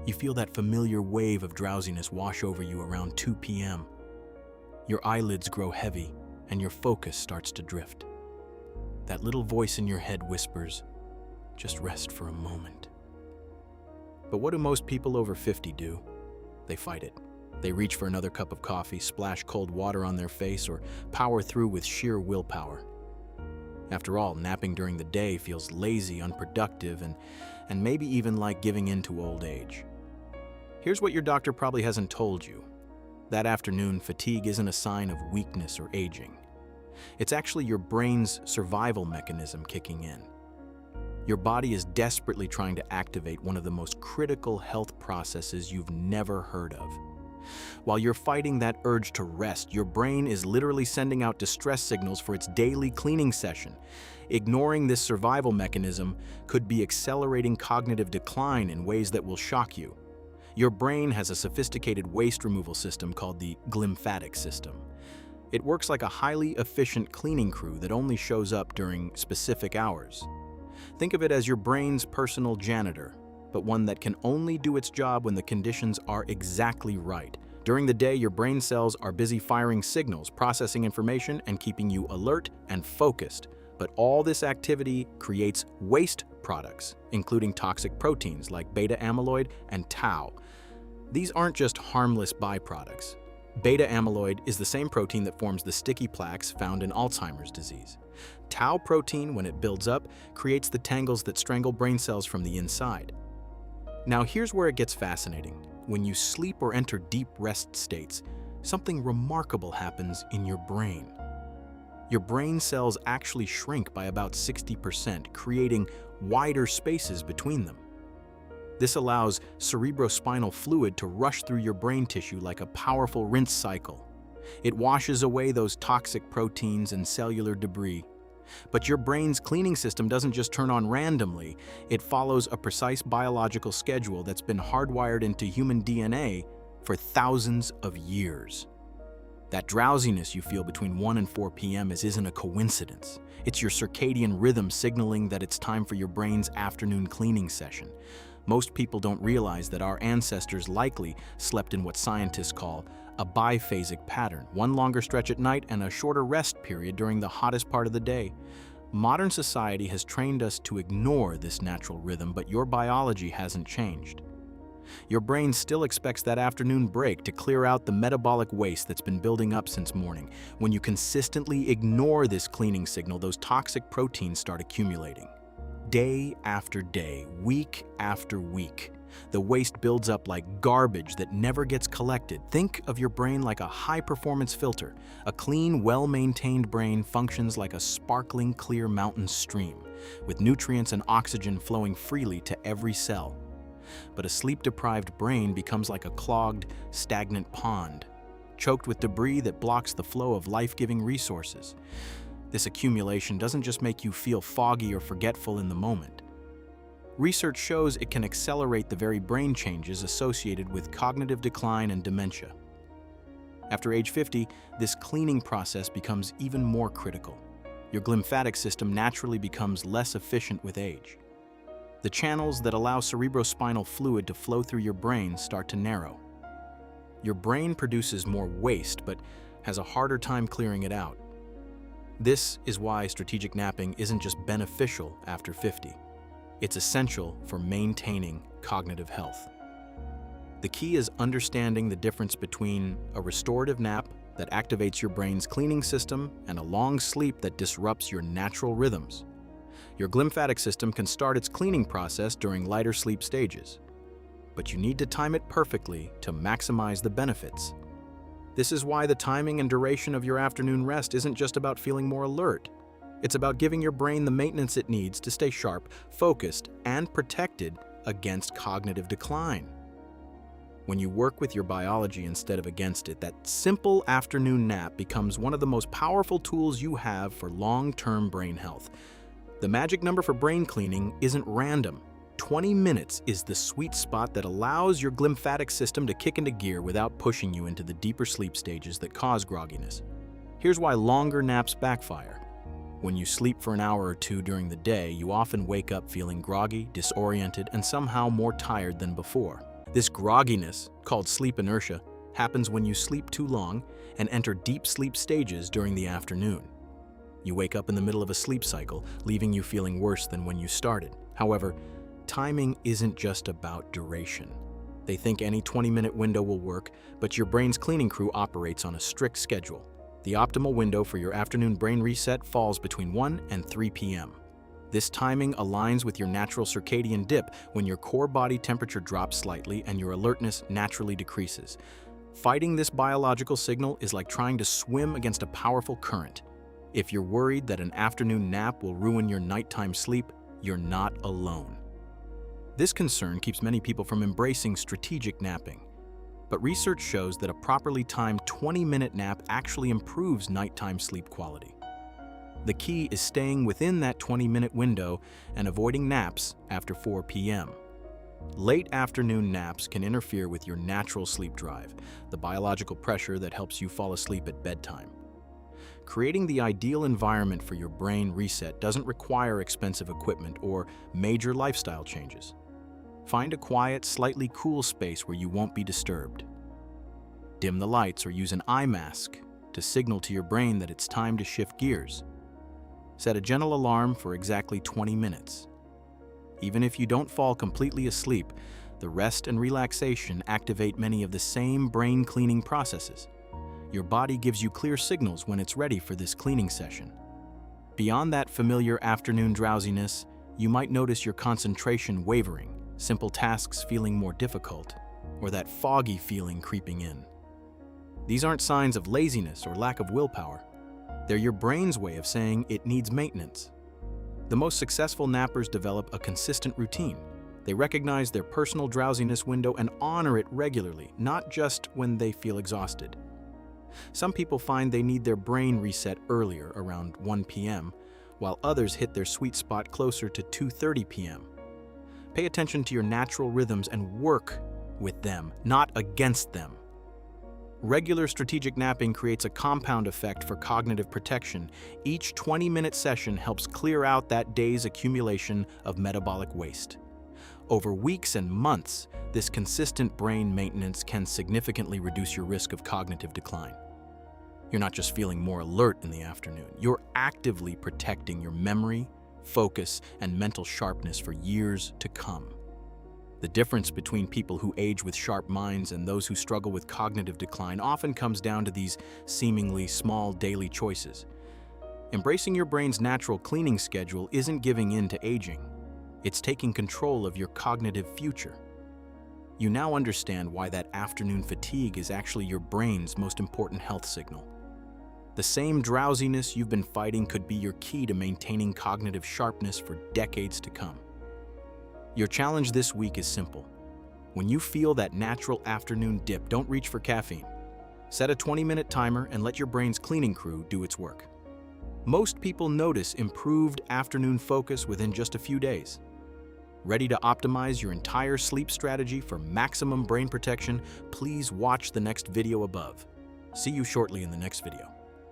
You feel that familiar wave of drowsiness wash over you around 2 p.m. Your eyelids grow heavy, and your focus starts to drift. That little voice in your head whispers, "Just rest for a moment." But what do most people over 50 do? They fight it. They reach for another cup of coffee, splash cold water on their face, or power through with sheer willpower. After all, napping during the day feels lazy, unproductive, and maybe even like giving in to old age. Here's what your doctor probably hasn't told you. That afternoon, fatigue isn't a sign of weakness or aging. It's actually your brain's survival mechanism kicking in. Your body is desperately trying to activate one of the most critical health processes you've never heard of. While you're fighting that urge to rest, your brain is literally sending out distress signals for its daily cleaning session. Ignoring this survival mechanism could be accelerating cognitive decline in ways that will shock you. Your brain has a sophisticated waste removal system called the glymphatic system. It works like a highly efficient cleaning crew that only shows up during specific hours. Think of it as your brain's personal janitor, but one that can only do its job when the conditions are exactly right. During the day, your brain cells are busy firing signals, processing information, and keeping you alert and focused. But all this activity creates waste products, including toxic proteins like beta amyloid and tau. These aren't just harmless byproducts. Beta amyloid is the same protein that forms the sticky plaques found in Alzheimer's disease. Tau protein, when it builds up, creates the tangles that strangle brain cells from the inside. Now here's where it gets fascinating. When you sleep or enter deep rest states, something remarkable happens in your brain. Your brain cells actually shrink by about 60%, creating wider spaces between them. This allows cerebrospinal fluid to rush through your brain tissue like a powerful rinse cycle. It washes away those toxic proteins and cellular debris. But your brain's cleaning system doesn't just turn on randomly. It follows a precise biological schedule that's been hardwired into human DNA for thousands of years. That drowsiness you feel between 1 and 4 p.m. isn't a coincidence. It's your circadian rhythm signaling that it's time for your brain's afternoon cleaning session. Most people don't realize that our ancestors likely slept in what scientists call a biphasic pattern, one longer stretch at night and a shorter rest period during the hottest part of the day. Modern society has trained us to ignore this natural rhythm, but your biology hasn't changed. Your brain still expects that afternoon break to clear out the metabolic waste that's been building up since morning. When you consistently ignore this cleaning signal, those toxic proteins start accumulating. Day after day, week after week, the waste builds up like garbage that never gets collected. Think of your brain like a high-performance filter. A clean, well-maintained brain functions like a sparkling, clear mountain stream, with nutrients and oxygen flowing freely to every cell. But a sleep-deprived brain becomes like a clogged, stagnant pond, choked with debris that blocks the flow of life-giving resources. This accumulation doesn't just make you feel foggy or forgetful in the moment. Research shows it can accelerate the very brain changes associated with cognitive decline and dementia. After age 50, this cleaning process becomes even more critical. Your glymphatic system naturally becomes less efficient with age. The channels that allow cerebrospinal fluid to flow through your brain start to narrow. Your brain produces more waste, but has a harder time clearing it out. This is why strategic napping isn't just beneficial after 50. It's essential for maintaining cognitive health. The key is understanding the difference between a restorative nap that activates your brain's cleaning system and a long sleep that disrupts your natural rhythms. Your glymphatic system can start its cleaning process during lighter sleep stages, but you need to time it perfectly to maximize the benefits. This is why the timing and duration of your afternoon rest isn't just about feeling more alert. It's about giving your brain the maintenance it needs to stay sharp, focused, and protected against cognitive decline. When you work with your biology instead of against it, that simple afternoon nap becomes one of the most powerful tools you have for long-term brain health. The magic number for brain cleaning isn't random. 20 minutes is the sweet spot that allows your glymphatic system to kick into gear without pushing you into the deeper sleep stages that cause grogginess. Here's why longer naps backfire. When you sleep for an hour or two during the day, you often wake up feeling groggy, disoriented, and somehow more tired than before. This grogginess, called sleep inertia, happens when you sleep too long and enter deep sleep stages during the afternoon. You wake up in the middle of a sleep cycle, leaving you feeling worse than when you started. However, timing isn't just about duration. They think any 20-minute window will work, but your brain's cleaning crew operates on a strict schedule. The optimal window for your afternoon brain reset falls between 1 and 3 p.m. This timing aligns with your natural circadian dip when your core body temperature drops slightly and your alertness naturally decreases. Fighting this biological signal is like trying to swim against a powerful current. If you're worried that an afternoon nap will ruin your nighttime sleep, you're not alone. This concern keeps many people from embracing strategic napping. But research shows that a properly timed 20-minute nap actually improves nighttime sleep quality. The key is staying within that 20-minute window and avoiding naps after 4 p.m. Late afternoon naps can interfere with your natural sleep drive, the biological pressure that helps you fall asleep at bedtime. Creating the ideal environment for your brain reset doesn't require expensive equipment or major lifestyle changes. Find a quiet, slightly cool space where you won't be disturbed. Dim the lights or use an eye mask to signal to your brain that it's time to shift gears. Set a gentle alarm for exactly 20 minutes. Even if you don't fall completely asleep, the rest and relaxation activate many of the same brain cleaning processes. Your body gives you clear signals when it's ready for this cleaning session. Beyond that familiar afternoon drowsiness, you might notice your concentration wavering, simple tasks feeling more difficult, or that foggy feeling creeping in. These aren't signs of laziness or lack of willpower. They're your brain's way of saying it needs maintenance. The most successful nappers develop a consistent routine. They recognize their personal drowsiness window and honor it regularly, not just when they feel exhausted. Some people find they need their brain reset earlier, around 1 p.m., while others hit their sweet spot closer to 2:30 p.m. Pay attention to your natural rhythms and work with them, not against them. Regular strategic napping creates a compound effect for cognitive protection. Each 20-minute session helps clear out that day's accumulation of metabolic waste. Over weeks and months, this consistent brain maintenance can significantly reduce your risk of cognitive decline. You're not just feeling more alert in the afternoon, you're actively protecting your memory, focus, and mental sharpness for years to come. The difference between people who age with sharp minds and those who struggle with cognitive decline often comes down to these seemingly small daily choices. Embracing your brain's natural cleaning schedule isn't giving in to aging. It's taking control of your cognitive future. You now understand why that afternoon fatigue is actually your brain's most important health signal. The same drowsiness you've been fighting could be your key to maintaining cognitive sharpness for decades to come. Your challenge this week is simple. When you feel that natural afternoon dip, don't reach for caffeine. Set a 20-minute timer and let your brain's cleaning crew do its work. Most people notice improved afternoon focus within just a few days. Ready to optimize your entire sleep strategy for maximum brain protection? Please watch the next video above. See you shortly in the next video.